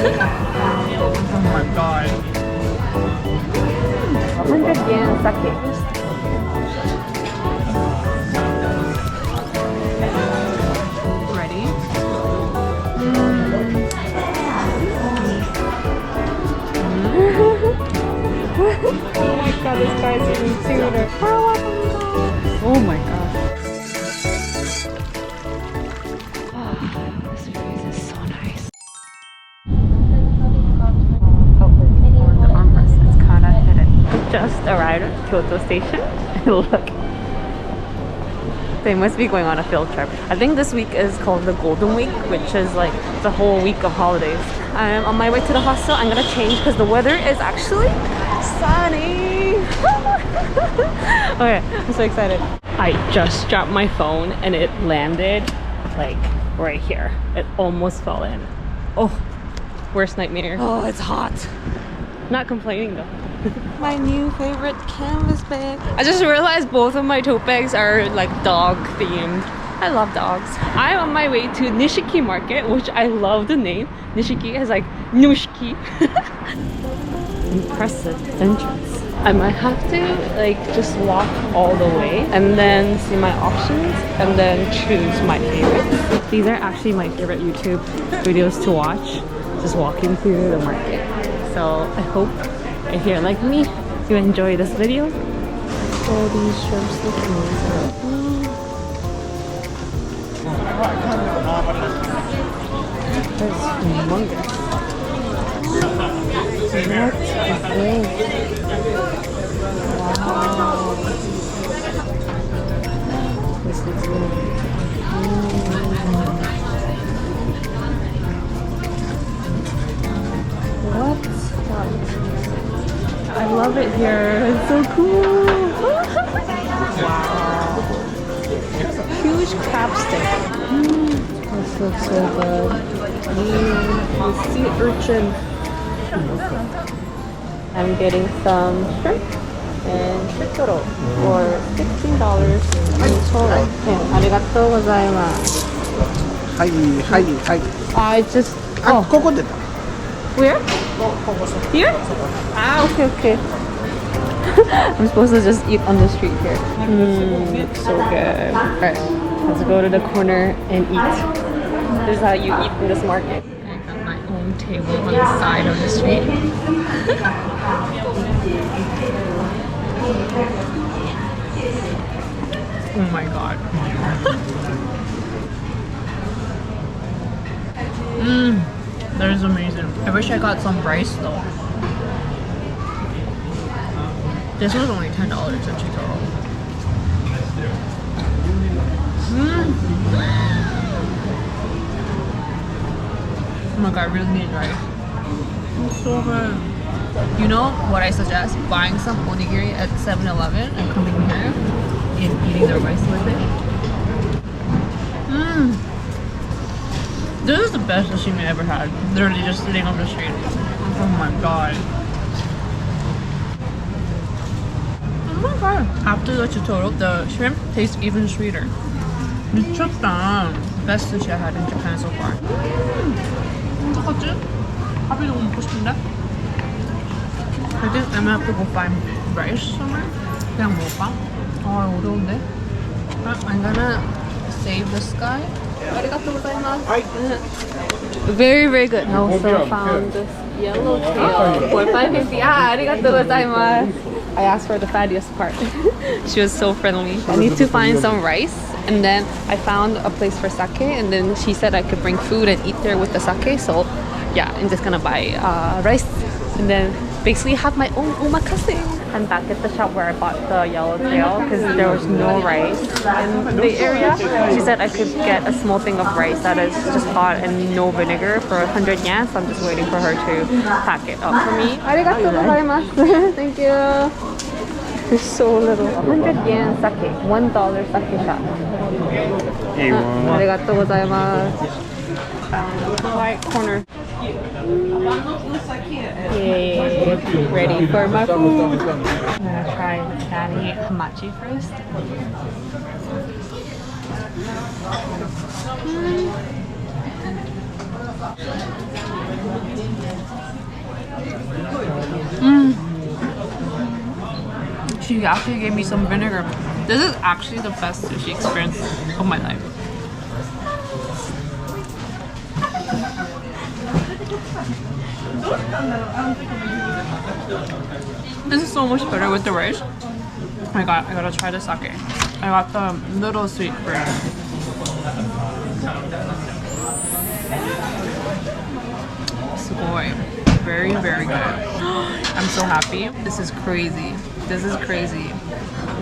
Oh my god. 100 yen sake. Ready? Oh my god, this guy's eating tuna. Oh my god. This place is so nice. The armrest is kind of hidden. We just arrived at Kyoto station. Look. They must be going on a field trip. I think this week is called the Golden Week, which is like the whole week of holidays. I'm on my way to the hostel. I'm gonna change because the weather is actually sunny. Okay, I'm so excited. I just dropped my phone and it landed like right here. It almost fell in. Oh, worst nightmare. Oh, it's hot. Not complaining though. My new favorite canvas bag. I just realized both of my tote bags are like dog themed. I love dogs. I'm on my way to Nishiki market, which I love the name. Nishiki is like Nushiki. Impressive entrance. I might have to like just walk all the way and then see my options and then choose my favorite. These are actually my favorite YouTube videos to watch, just walking through the market. So I hope if you're like me, you enjoy this video. All these shrimps look amazing. That's humongous. What is this? Wow. This looks good. What? I love it here. It's so cool. Wow. Huge crab stick. This looks so good. The sea urchin. I'm getting some shrimp and shrimp for $16 in total. Arigatou gozaimasu. Hi. I just... Oh, Where? Here? Ah, okay. I'm supposed to just eat on the street here. Looks so good. Alright, let's go to the corner and eat. This is how you eat in this market. I got my own table on the side of the street. Oh my god. That is amazing. I wish I got some rice though. This was only $10 at Kyoto. Oh my god, I really need rice. It's so good. You know what I suggest? Buying some onigiri at 7-Eleven and coming here and eating the rice with it. This is the best sashimi I ever had. Literally just sitting on the street. Oh my god. Oh my god. After the chitoro, the shrimp tastes even sweeter. 미쳤다. Best sushi I had in Japan so far. 어떡하지? 밥이 너무 먹고 싶은데? I think I'm gonna have to go find rice somewhere. 그냥 먹을까? 아, 어려운데? I'm gonna save this guy. Very, very good. I also found this yellowtail for $5.50. Arigatou gozaimasu. I asked for the fattiest part. She was so friendly. I need to find some rice, and then I found a place for sake, and then she said I could bring food and eat there with the sake. So yeah, I'm just gonna buy rice and then basically have my own omakase. I'm back at the shop where I bought the yellowtail because there was no rice in the area. She said I could get a small thing of rice that is just hot and no vinegar for 100 yen. So I'm just waiting for her to pack it up for me. Arigatou gozaimasu. Thank you. There's so little. 100 yen sake. $1 sake shop. Arigatou gozaimasu. Found the right corner. Yay. Ready for my food. I'm gonna try the fatty hamachi first. She actually gave me some vinegar. This is actually the best sushi experience of my life. This is so much better with the rice. Oh my god, I gotta try the sake. I got the little sweet version. Sugoi. Very, very good. I'm so happy. This is crazy. This is crazy.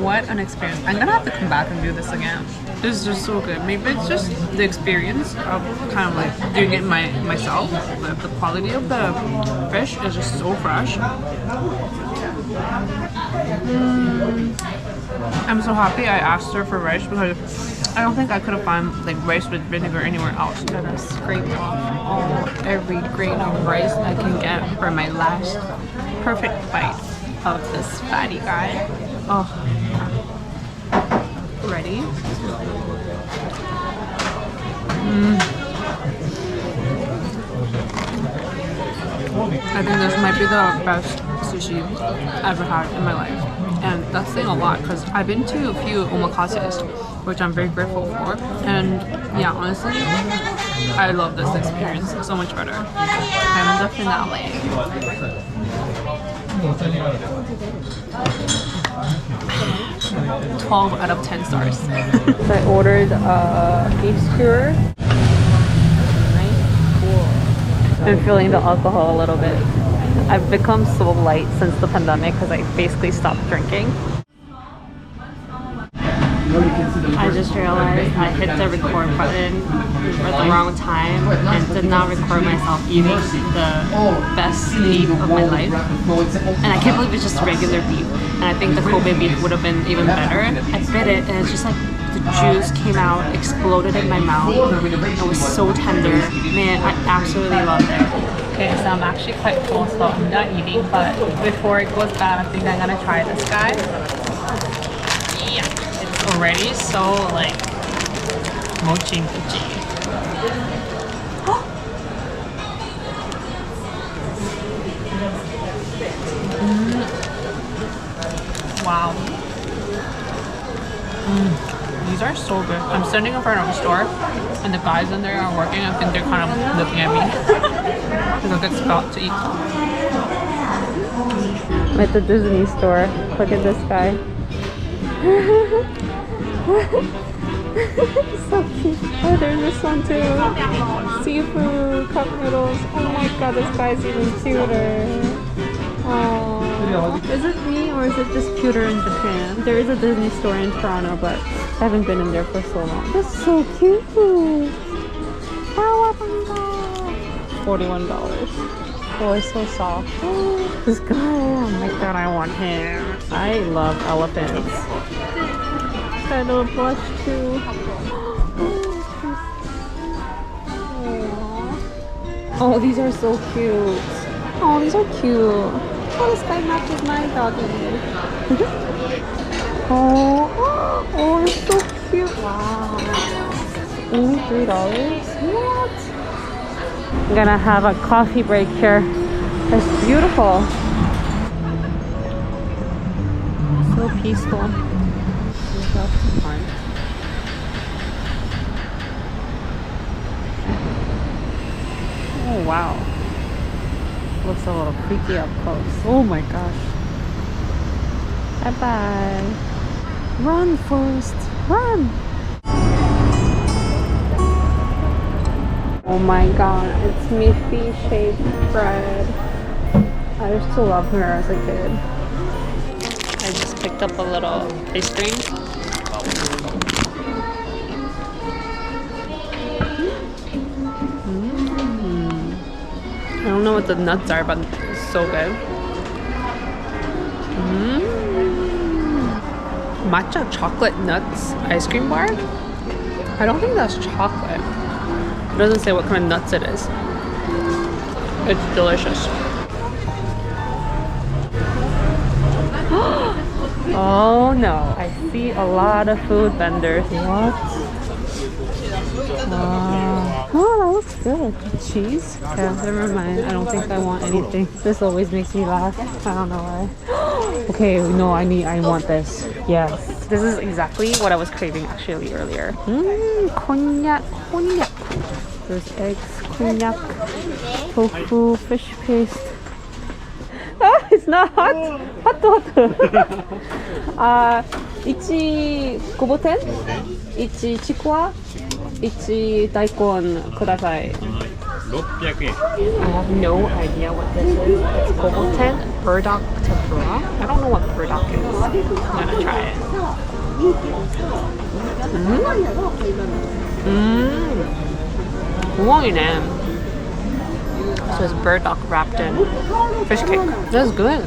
What an experience. I'm gonna have to come back and do this again. This is just so good. Maybe it's just the experience of kind of like doing it myself. The quality of the fish is just so fresh. I'm so happy I asked her for rice because I don't think I could have found like rice with vinegar anywhere else. I'm gonna scrape off every grain of rice I can get for my last perfect bite of this fatty guy. Oh, ready? I think this might be the best sushi I've ever had in my life. And that's saying a lot because I've been to a few omakases, which I'm very grateful for. And yeah, honestly, I love this experience so much better. And the finale. 12 out of 10 stars. So I ordered a beef skewer. I'm feeling the alcohol a little bit. I've become so light since the pandemic because I basically stopped drinking. I just realized I hit the record button at the wrong time and did not record myself eating the best beef of my life. And I can't believe it's just regular beef. And I think the Kobe beef would have been even better. I bit it and it's just like the juice came out, exploded in my mouth. It was so tender. Man, I absolutely loved it. Okay, so I'm actually quite full, so I'm not eating, but before it goes bad, I think I'm gonna try this guy. Yeah, it's already so like mochi mochi. Wow. These are so good. I'm standing in front of a store and the guys in there are working. I think they're kind of looking at me. It's a good spot to eat. I'm at the Disney store. Look at this guy. So cute. Oh, there's this one too. Seafood, cup noodles. Oh my god, this guy's even cuter. Oh, is it me or is it just cuter in Japan? There is a Disney store in Toronto, but I haven't been in there for so long. That's so cute. $41. Oh, it's so soft. Oh, this guy. Oh my god, I want him. I love elephants. I love blush too. Oh, these are so cute. Oh, these are cute. Oh, this guy matches my doggy. Oh, it's so cute. Wow. Only $3? What? I'm gonna have a coffee break here. It's beautiful. So peaceful. Oh, wow. Looks a little creepy up close. Oh my gosh. Bye-bye. Run, Forrest. Run! Oh my god, it's Miffy-shaped bread. I used to love her as a kid. I just picked up a little ice cream. I don't know what the nuts are, but it's so good. Matcha chocolate nuts ice cream bar? I don't think that's chocolate. It doesn't say what kind of nuts it is. It's delicious. Oh no, I see a lot of food vendors. What? Wow. Oh, that looks good. Cheese? Yeah, never mind. I don't think I want anything. This always makes me laugh. I don't know why. Okay, no, I want this. Yes. This is exactly what I was craving actually earlier. Cognac. There's eggs, cognac, tofu, fish paste. Ah, it's not hot. Hot. Ichi goboten, ichi chikwa, ichi daikon kudasai. 600円 I have no idea what this is. It's goboten, burdock tempura. I don't know what burdock is. I'm gonna try it. 우엉이네. So it's burdock wrapped in fish cake. That's good.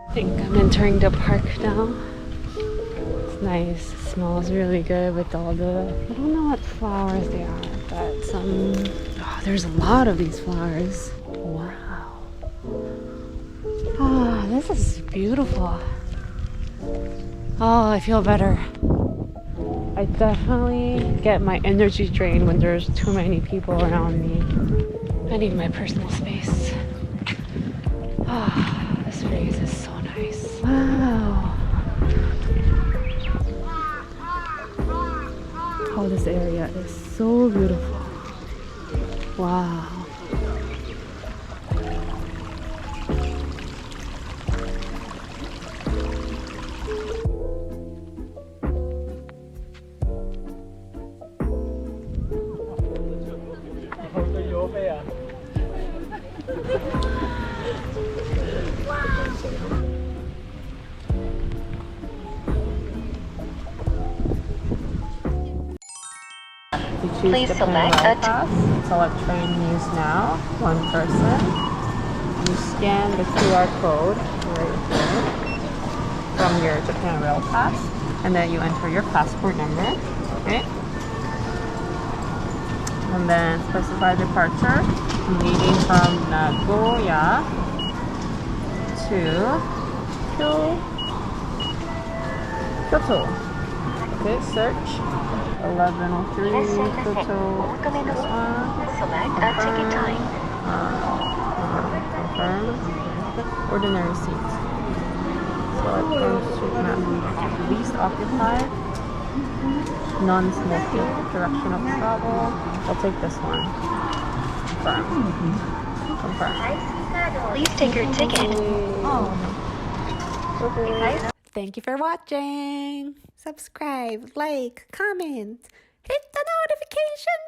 I think I'm entering the park now. It's nice. It smells really good with all the... I don't know what flowers they are, but some... Oh, there's a lot of these flowers. Wow. Ah, this is beautiful. Oh, I feel better. I definitely get my energy drained when there's too many people around me. I need my personal space. Ah, this breeze is so nice. Wow. Oh, this area is so beautiful. Wow. Please select select train use now, one person. You scan the QR code right here from your Japan Rail Pass, and then you enter your passport number, okay? And then specify departure, leaving from Nagoya to Kyoto. Okay, search. 1103 Kyoto. Select a ticket type. Confirm. Ordinary seat. Select from street map. Least occupied. Non-smoking. Direction of travel. I'll take this one. Confirm. Please take your ticket. Thank you for watching. Subscribe, like, comment, hit the notification